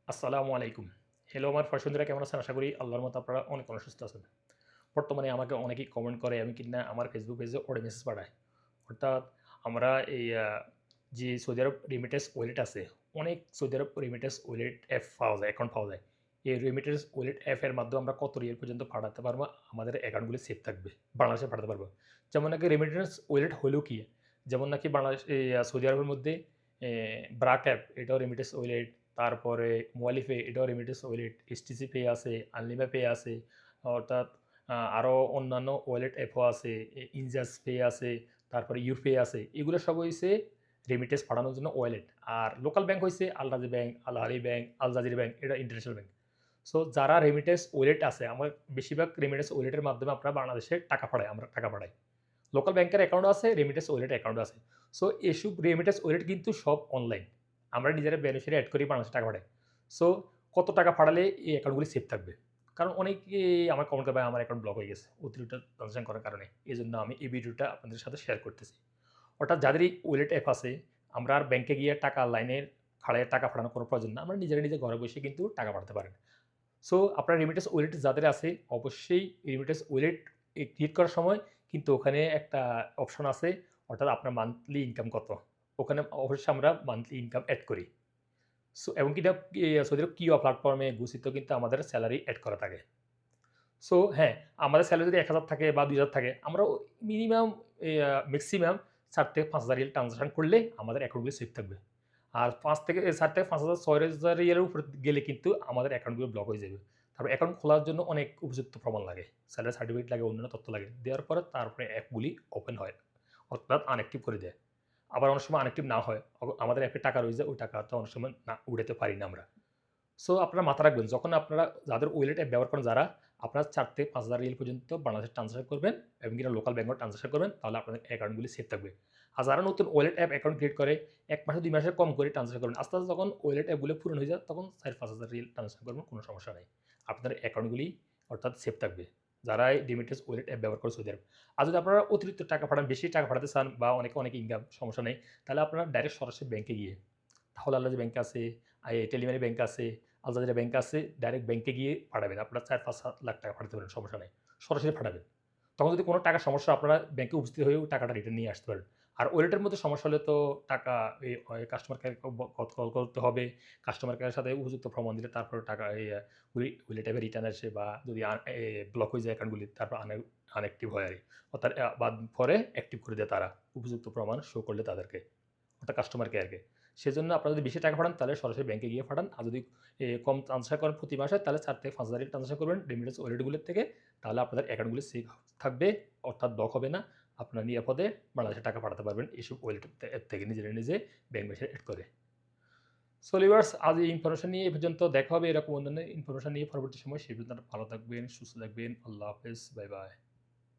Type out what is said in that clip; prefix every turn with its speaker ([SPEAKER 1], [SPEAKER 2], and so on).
[SPEAKER 1] আসসালামু আলাইকুম। হ্যালো আমার ফয়সন্ধীরা কেমন আছেন? আশা করি আল্লাহর মতো আপনারা অনেক সুস্থ আছেন। বর্তমানে আমাকে অনেকেই কমেন্ট করে আমি কিনা আমার ফেসবুক পেজে অডিও মেসেজ পাঠায়। অর্থাৎ আমরা এই যে সৌদি আরব রেমিটেন্স ওয়ালেট আছে, অনেক সৌদি আরব রেমিটেন্স ওয়ালেট অ্যাপ পাওয়া যায়, অ্যাকাউন্ট পাওয়া যায়। এই রেমিটেন্স ওয়ালেট অ্যাপের মাধ্যমে আমরা কত রিয়াল পর্যন্ত পাঠাতে পারবো, আমাদের অ্যাকাউন্টগুলি সেভ থাকবে। বাংলাদেশে পাঠাতে পারবো। যেমন নাকি রেমিটেন্স ওয়ালেট হলো কি? যেমন নাকি বাংলাদেশ সৌদি আরবের মধ্যে ব্রাক অ্যাপ এটাও রেমিটেন্স ওয়ালেট। তারপরে মোয়ালিফে এটাও রেমিটেন্স ওয়ালেট, এসটিসি পে আছে, আনলিমা পে আছে, অর্থাৎ আরও অন্যান্য ওয়ালেট অ্যাপও আছে, ইনজাস পে আছে, তারপরে ইউপে আছে। এগুলো সব হইছে রেমিটেন্স পাঠানোর জন্য ওয়ালেট। আর লোকাল ব্যাংক হইছে আল রাজি ব্যাংক, আল আহলি ব্যাংক, আল জাজির ব্যাংক, এটা ইন্টারন্যাশনাল ব্যাংক। সো যারা রেমিটেন্স ওয়ালেট আছে, আমার বেশিরভাগ রেমিটেন্স ওয়ালেটের মাধ্যমে আপনারা বাংলাদেশে টাকা পাঠাই, আমরা টাকা পাঠাই। লোকাল ব্যাংকের অ্যাকাউন্ট আছে, রেমিটেন্স ওয়ালেট অ্যাকাউন্ট আছে। সো এসব রেমিটেন্স ওয়ালেট কিন্তু সব অনলাইন। আমরা নিজেরা বেনিফিশিয়ারি এড করি বাংলাদেশে টাকা পাঠাই। সো কত টাকা পাঠালে এই অ্যাকাউন্টগুলি সেভ থাকবে? কারণ অনেকেই আমার কমেন্ট করে, "ভাই আমার অ্যাকাউন্ট ব্লক হয়ে গেছে অতিরিক্ত ট্রান্সেকশন করার কারণে।" এজন্য আমি এই ভিডিওটা আপনাদের সাথে শেয়ার করতেছি। অর্থাৎ যাদের এই ওয়ালেট অ্যাপ আছে, আমরা আর ব্যাংকে গিয়ে টাকা লাইনে খাড়ায় টাকা পাঠানোর কোনো প্রয়োজন না। আমরা নিজেরা নিজে ঘরে বসে কিন্তু টাকা পাঠাতে পারেন। সো আপনার রেমিটেন্স ওয়ালেট যাদের আছে, অবশ্যই রেমিটেন্স ওয়ালেট ক্রিয়েট করার সময় কিন্তু ওখানে একটা অপশন আছে, অর্থাৎ আপনার মান্থলি ইনকাম কত? ওখানে অবশ্যই আমরা মান্থলি ইনকাম এড করি। সো এবং কি এটা সৌদি আরব কিওয়া প্ল্যাটফর্মে ঘোষিত কিন্তু আমাদের সেলারি এড করা থাকে। সো হ্যাঁ, আমাদের সেলারি যদি ১,০০০ থাকে বা ২,০০০ থাকে, আমরা মিনিমাম মেক্সিমাম ৪ থেকে ৫,০০০ রিয়াল ট্রান্সেকশন করলে আমাদের অ্যাকাউন্টগুলো সেভ থাকবে। আর ৫ থেকে ৪ থেকে ৫,০০০ ৬,০০০ রিয়ালের উপরে গেলে কিন্তু আমাদের অ্যাকাউন্টগুলো ব্লক হয়ে যাবে। তারপর অ্যাকাউন্ট খোলার জন্য অনেক উপযুক্ত প্রমাণ লাগে। স্যালারি সার্টিফিকেট লাগে, অন্যান্য তথ্য লাগে। দেওয়ার পরে তারপরে অ্যাপগুলি ওপেন হয়। অর্থাৎ আনঅ্যাক্টিভ করে দেয়। আবার অনেক সময় আনঅ্যাক্টিভ না হয়। আমাদের অ্যাপে টাকা রয়ে যায়, ওই টাকাটা অনেক সময় না উঠাতে পারি না আমরা। সো আপনারা মাথায় রাখবেন, যখন আপনারা যাদের ওয়ালেট অ্যাপ ব্যবহার করেন যারা, আপনারা ৪ থেকে ৫,০০০ রিয়াল পর্যন্ত বাংলাদেশে ট্রান্সফার করবেন এবং কিনা লোকাল ব্যাংকেও ট্রান্সফার করবেন, তাহলে আপনাদের অ্যাকাউন্টগুলি সেভ থাকবে। আর যারা নতুন ওয়ালেট অ্যাপ অ্যাকাউন্ট ক্রিয়েট করে ১ মাসে ২ মাসে কম করে ট্রান্সফার করবেন। আস্তে, আস্তে যখন ওয়ালেট অ্যাপগুলো পূরণ হয়ে যায় তখন ৪-৫,০০০ রিয়াল ট্রান্সফার করবেন, কোনো সমস্যা নাই। আপনাদের অ্যাকাউন্টগুলি অর্থাৎ সেভ থাকবে। যারা এই রেমিটেন্স ওয়ালেট অ্যাপ ব্যবহার করে সৌদি আরব। আর যদি আপনারা অতিরিক্ত টাকা পাঠান, বেশি টাকা পাঠাতে চান বা অনেক ইনকাম সমস্যা নেই, তাহলে আপনারা ডাইরেক্ট সরাসরি ব্যাংকে গিয়ে তাহলে আল্লাহজি ব্যাংক আছে, টেলিমানি ব্যাংক আছে, আল জাজিরা ব্যাংক আছে, ডাইরেক্ট ব্যাংকে গিয়ে পাঠাবেন। আপনারা ৪-৫ লাখ টাকা পাঠাতে পারেন, সমস্যা নাই। সরাসরি পাঠাবেন। তখন যদি কোনো টাকার সমস্যা আপনারা ব্যাংকে উপস্থিত হয়েও টাকাটা রিটার্ন নিয়ে আসতে পারেন। আর ওয়ালেটের মধ্যে সমস্যা হলে তো টাকা হয় কাস্টমার কেয়ারকে কল করতে হবে। কাস্টমার কেয়ারের সাথে উপযুক্ত প্রমাণ দিলে তারপরে টাকা ওয়ালেট অ্যাপে রিটার্ন আসে বা যদি ব্লক হয়ে যায় অ্যাকাউন্টগুলি তারপর আনঅ্যাক্টিভ হয় আরকি। অর্থাৎ বাদ পরে অ্যাক্টিভ করে দেয় তারা। উপযুক্ত প্রমাণ শো করলে তাদেরকে। অর্থাৎ কাস্টমার কেয়ারকে। সেজন্য আপনারা যদি বেশি টাকা পাঠান তাহলে সরাসরি ব্যাংকে গিয়ে পাঠান। আর যদি কম ট্রান্সফার করেন প্রতি মাসে তাহলে ৪ থেকে ৫,০০০ ট্রান্সফার করবেন রেমিটেন্স ওয়ালেটগুলোর থেকে। তাহলে আপনাদের অ্যাকাউন্টগুলো সেভ থাকবে, অর্থাৎ ব্লক হবে না। আপনারা নিরাপদে বাংলাদেশে টাকা পাঠাতে পারবেন এসব ওয়ালেট অ্যাপ থেকে নিজে ব্যাংক মেশিন এড করে। সো ভিউয়ার্স, আজ এই ইনফরমেশন নিয়ে এ পর্যন্ত। দেখা হবে এরকম অন্যান্য ইনফরমেশন নিয়ে পরবর্তী সময়। সে পর্যন্ত ভালো থাকবেন, সুস্থ থাকবেন। আল্লাহ হাফেজ। Bye, by.